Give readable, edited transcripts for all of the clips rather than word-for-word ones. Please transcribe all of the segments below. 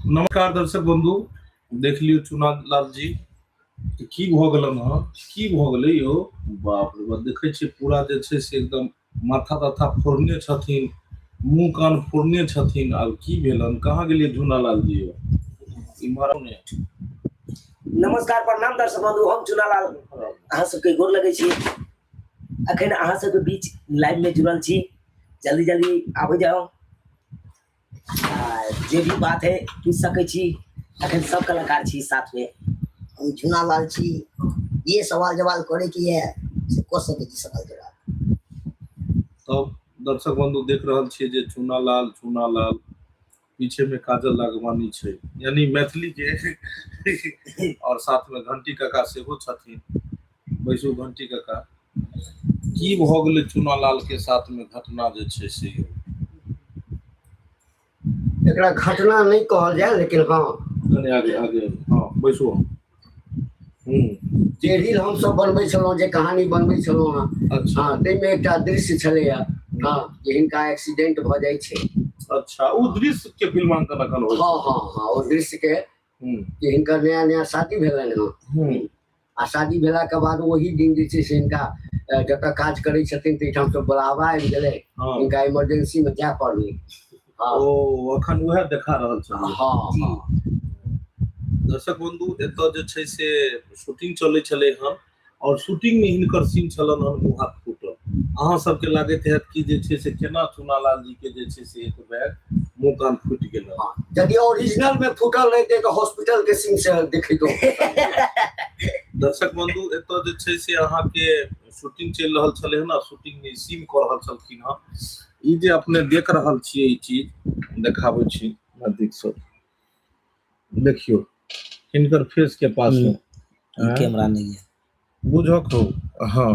नमस्कार दर्शक बंधु, देख लियो चुना लाल जी की भ गेलन हँ, की भ गेलै यौ। बाप रे बाप, देखै छियै पूरा जे छै से एकदम माथा ताथा फोड़ने छथिन, मुंह कान फोड़ने छथिन। आब की भेलन, कहाँ गेलियै चुना लाल जी यौ? इम्हर आउ ने। नमस्कार प्रणाम दर्शक बंधु, हम चुनालाल अहाँ सबके गोर लगै छी। अखन अहाँ सबके बीच लाइव में जुड़ल छी, जल्दी जल्दी आबि जाओ। जे भी बात है पूछ सकै छी, अखन सब कलाकार छी साथ में। हम चुनालाल छी, ये सवाल जवाब करे की है से कह सकै छी सवाल जवाब। तब दर्शक बंधु देख रहल छियै जे चुना लाल पीछे में काजल राघवानी छै, यानी मैथिली के और साथ में घंटी काका सेहो छथिन। बैसू घंटी काका, की भ गेलै चुना लाल के साथ में घटना जे छै से यौ? एकरा घटना नहीं कहल जाए, लेकिन हाँ कने आगे आगे हाँ बैसू। जे रील हम सब बनबै छलहुँ, जे कहानी बनबै छलहुँ हँ, अच्छा हाँ ताहिमे एकटा दृश्य छलैया, हाँ जे हिनका एक्सीडेंट भ जाइ छै। अच्छा, ओ दृश्य के फिल्मांकन अखन होइ छै। हाँ हाँ हाँ, ओ दृश्य के जे हिनकर नया नया शादी भेलनि हँ, आ शादी भेला के बाद वही दिन जे छै से हिनका जतऽ काज करै छथिन ताहिठाम से बुलावा आबि गेलै, हिनका इमरजेंसी में जाय पड़लै। ओ अखन वह देखा रहल छै। हाँ हाँ दर्शक बंधु, एतऽ जे छै से शूटिंग चलै छलै हन, और शूटिंग में हिनकर सीन छलन हन मुँह हाथ फूटल। अहाँ सबके लागैत हैत कि जे छै से केना चुनालाल जी के जे छै से एक बैग मुंह कान फूटि गेल। यदि ओरिजिनल में फूटल रहते तो हॉस्पिटल के सीन से देखितो। दर्शक बंधु, एतऽ जे छै से अहाँ के शूटिंग चलि रहल छलै हन, शूटिंग में सीन कऽ रहल छलखिन हँ। ई जे अपने देख रहल छियै, ई चीज देखाबै छी नजदीक से देखियो, हिनकर फेस के पास कैमरा नहीं है बुझक हो। हाँ,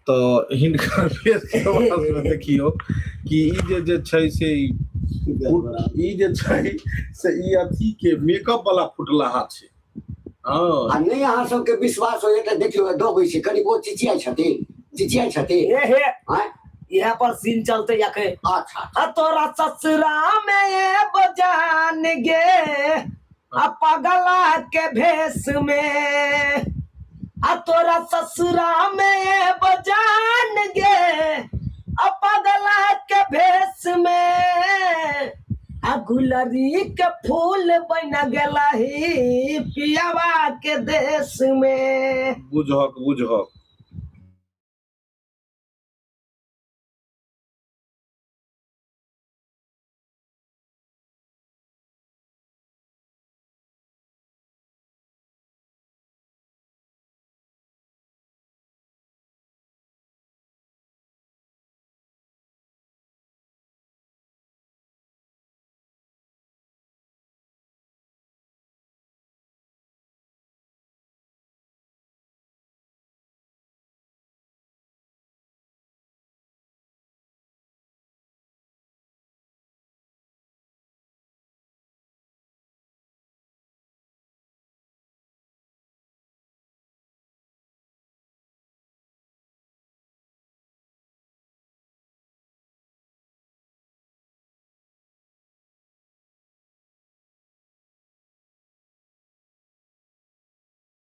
तो हिनकर फेस के पास में देखियो कि ई जे छै से ई जे छै से ई अथी के मेकअप वाला फुटलाहा छै। आ नहीं अहाँ सबके विश्वास होइए तो देखियो दबै छै, करीब वो चिचिया छथिन। यहाँ पर सीन चलते जाके। अच्छा, तोरा ससुरा में ये बजान गे पगला के भेष में, तोरा ससुरा में ये बजान गे पगला के भेष में, गुलरी के फूल बन गला ही पियावा के देश में। बुझक